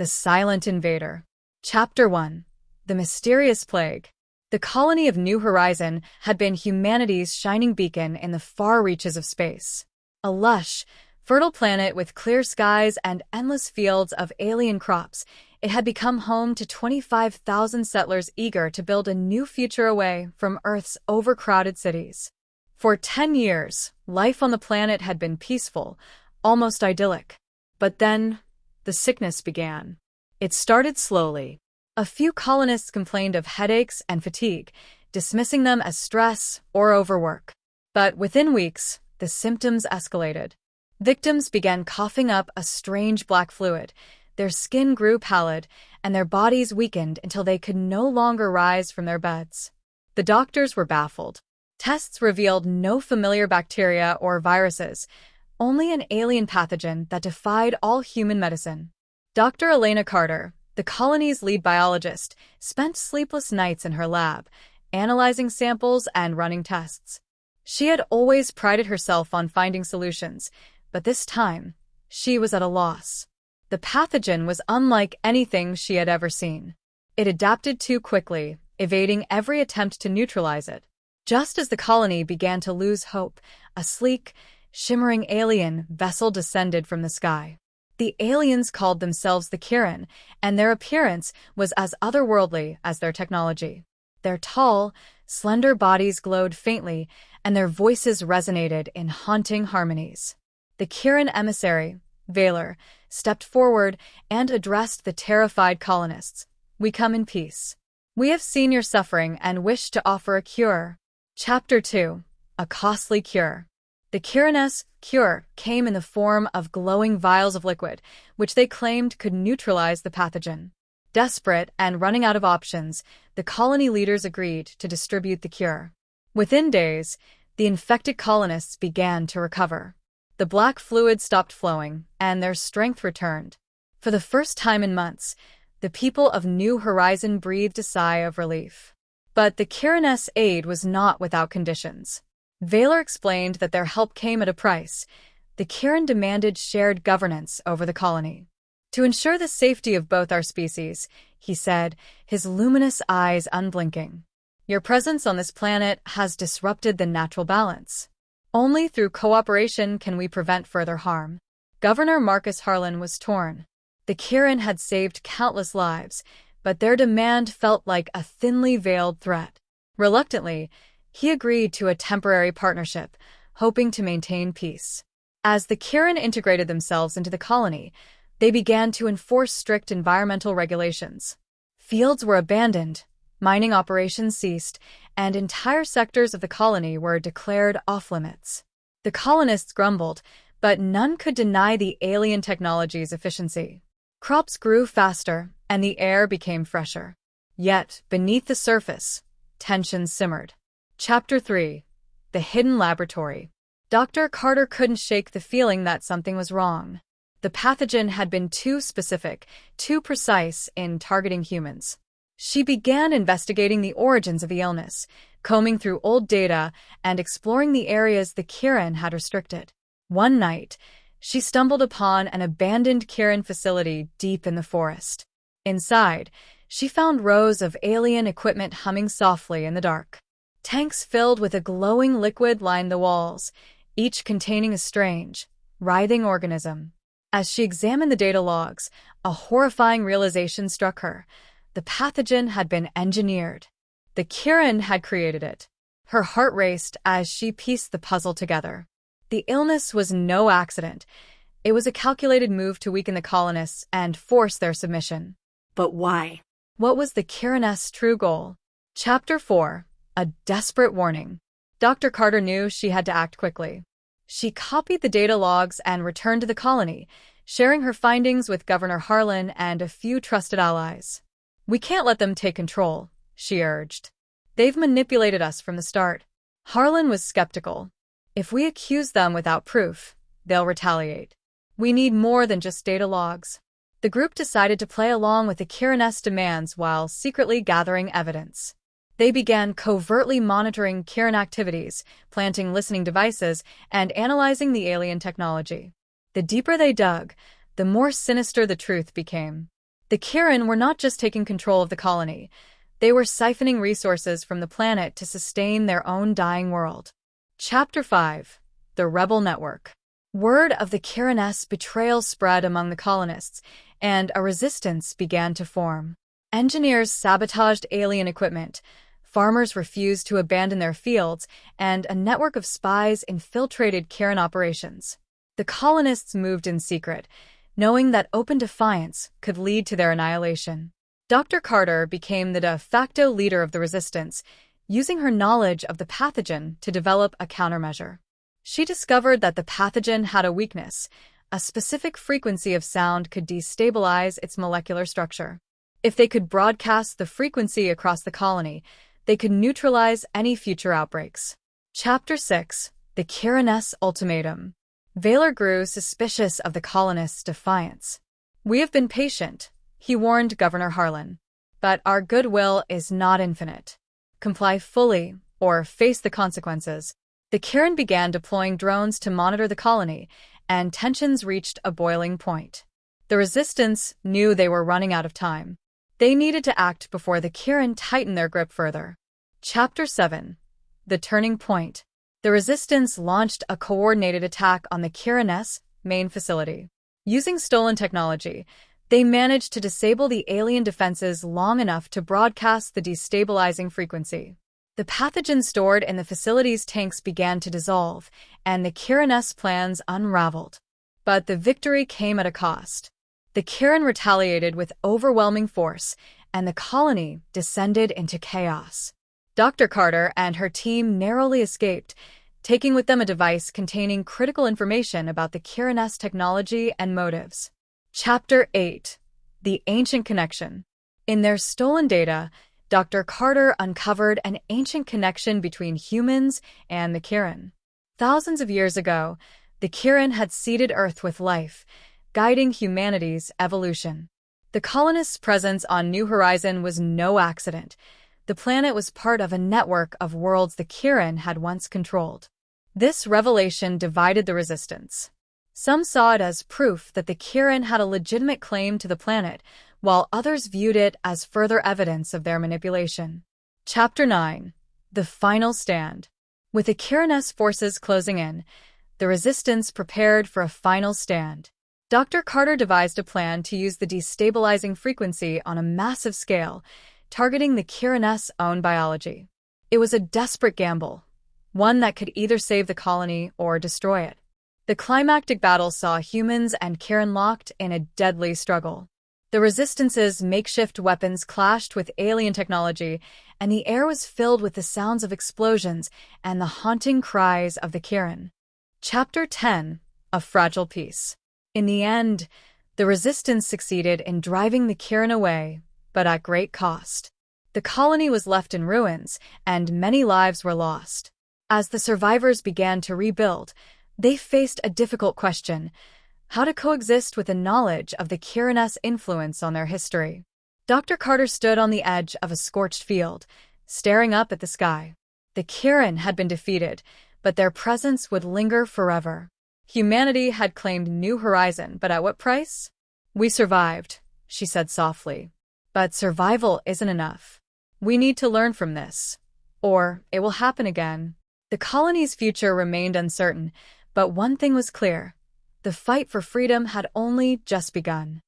The Silent Invader. Chapter 1. The Mysterious Plague. The colony of New Horizon had been humanity's shining beacon in the far reaches of space. A lush, fertile planet with clear skies and endless fields of alien crops, it had become home to 25,000 settlers eager to build a new future away from Earth's overcrowded cities. For 10 years, life on the planet had been peaceful, almost idyllic. But then, the sickness began. It started slowly. A few colonists complained of headaches and fatigue, dismissing them as stress or overwork. But within weeks, the symptoms escalated. Victims began coughing up a strange black fluid, their skin grew pallid, and their bodies weakened until they could no longer rise from their beds. The doctors were baffled. Tests revealed no familiar bacteria or viruses, only an alien pathogen that defied all human medicine. Dr. Elena Carter, the colony's lead biologist, spent sleepless nights in her lab, analyzing samples and running tests. She had always prided herself on finding solutions, but this time, she was at a loss. The pathogen was unlike anything she had ever seen. It adapted too quickly, evading every attempt to neutralize it. Just as the colony began to lose hope, a sleek, shimmering alien vessel descended from the sky. The aliens called themselves the Kirin, and their appearance was as otherworldly as their technology. Their tall, slender bodies glowed faintly, and their voices resonated in haunting harmonies. The Kirin emissary, Valor, stepped forward and addressed the terrified colonists. "We come in peace. We have seen your suffering and wish to offer a cure." Chapter 2. A Costly Cure. The Kirin's cure came in the form of glowing vials of liquid, which they claimed could neutralize the pathogen. Desperate and running out of options, the colony leaders agreed to distribute the cure. Within days, the infected colonists began to recover. The black fluid stopped flowing, and their strength returned. For the first time in months, the people of New Horizon breathed a sigh of relief. But the Kirin's aid was not without conditions. Valor explained that their help came at a price. The Kirin demanded shared governance over the colony. "To ensure the safety of both our species," he said, his luminous eyes unblinking. "Your presence on this planet has disrupted the natural balance. Only through cooperation can we prevent further harm." Governor Marcus Harlan was torn. The Kirin had saved countless lives, but their demand felt like a thinly veiled threat. Reluctantly, he agreed to a temporary partnership, hoping to maintain peace. As the Kirin integrated themselves into the colony, they began to enforce strict environmental regulations. Fields were abandoned, mining operations ceased, and entire sectors of the colony were declared off-limits. The colonists grumbled, but none could deny the alien technology's efficiency. Crops grew faster, and the air became fresher. Yet, beneath the surface, tensions simmered. Chapter 3. The Hidden Laboratory. Dr. Carter couldn't shake the feeling that something was wrong. The pathogen had been too specific, too precise in targeting humans. She began investigating the origins of the illness, combing through old data and exploring the areas the Kirin had restricted. One night, she stumbled upon an abandoned Kirin facility deep in the forest. Inside, she found rows of alien equipment humming softly in the dark. Tanks filled with a glowing liquid lined the walls, each containing a strange, writhing organism. As she examined the data logs, a horrifying realization struck her. The pathogen had been engineered. The Kirin had created it. Her heart raced as she pieced the puzzle together. The illness was no accident. It was a calculated move to weaken the colonists and force their submission. But why? What was the Kirin's true goal? Chapter 4. A Desperate Warning. Dr. Carter knew she had to act quickly. She copied the data logs and returned to the colony, sharing her findings with Governor Harlan and a few trusted allies. "We can't let them take control," she urged. "They've manipulated us from the start." Harlan was skeptical. "If we accuse them without proof, they'll retaliate. We need more than just data logs." The group decided to play along with the Kirin's demands while secretly gathering evidence. They began covertly monitoring Kirin activities, planting listening devices, and analyzing the alien technology. The deeper they dug, the more sinister the truth became. The Kirin were not just taking control of the colony, they were siphoning resources from the planet to sustain their own dying world. Chapter 5. The Rebel Network. Word of the Kirin's betrayal spread among the colonists, and a resistance began to form. Engineers sabotaged alien equipment, farmers refused to abandon their fields, and a network of spies infiltrated Kirin operations. The colonists moved in secret, knowing that open defiance could lead to their annihilation. Dr. Carter became the de facto leader of the resistance, using her knowledge of the pathogen to develop a countermeasure. She discovered that the pathogen had a weakness. A specific frequency of sound could destabilize its molecular structure. If they could broadcast the frequency across the colony, they could neutralize any future outbreaks. Chapter 6. The Kirin's Ultimatum. Valor grew suspicious of the colonists' defiance. "We have been patient," he warned Governor Harlan. "But our goodwill is not infinite. Comply fully, or face the consequences." The Kirin began deploying drones to monitor the colony, and tensions reached a boiling point. The resistance knew they were running out of time. They needed to act before the Kirin tightened their grip further. Chapter 7. The Turning Point. The resistance launched a coordinated attack on the Kirin's main facility. Using stolen technology, they managed to disable the alien defenses long enough to broadcast the destabilizing frequency. The pathogen stored in the facility's tanks began to dissolve, and the Kirin's plans unraveled. But the victory came at a cost. The Kirin retaliated with overwhelming force, and the colony descended into chaos. Dr. Carter and her team narrowly escaped, taking with them a device containing critical information about the Kirin's technology and motives. Chapter 8. The Ancient Connection. In their stolen data, Dr. Carter uncovered an ancient connection between humans and the Kirin. Thousands of years ago, the Kirin had seeded Earth with life, guiding humanity's evolution. The colonists' presence on New Horizon was no accident. The planet was part of a network of worlds the Kirin had once controlled. This revelation divided the resistance. Some saw it as proof that the Kirin had a legitimate claim to the planet, while others viewed it as further evidence of their manipulation. Chapter 9. The Final Stand. With the Kirin's forces closing in, the resistance prepared for a final stand. Dr. Carter devised a plan to use the destabilizing frequency on a massive scale, targeting the Kirin's own biology. It was a desperate gamble, one that could either save the colony or destroy it. The climactic battle saw humans and Kirin locked in a deadly struggle. The Resistance's makeshift weapons clashed with alien technology, and the air was filled with the sounds of explosions and the haunting cries of the Kirin. Chapter 10. A Fragile Peace. In the end, the Resistance succeeded in driving the Kirin away, but at great cost. The colony was left in ruins, and many lives were lost. As the survivors began to rebuild, they faced a difficult question: how to coexist with the knowledge of the Kirin's influence on their history. Dr. Carter stood on the edge of a scorched field, staring up at the sky. The Kirin had been defeated, but their presence would linger forever. Humanity had claimed New Horizon, but at what price? "We survived," she said softly. "But survival isn't enough. We need to learn from this, or it will happen again." The colony's future remained uncertain, but one thing was clear: the fight for freedom had only just begun.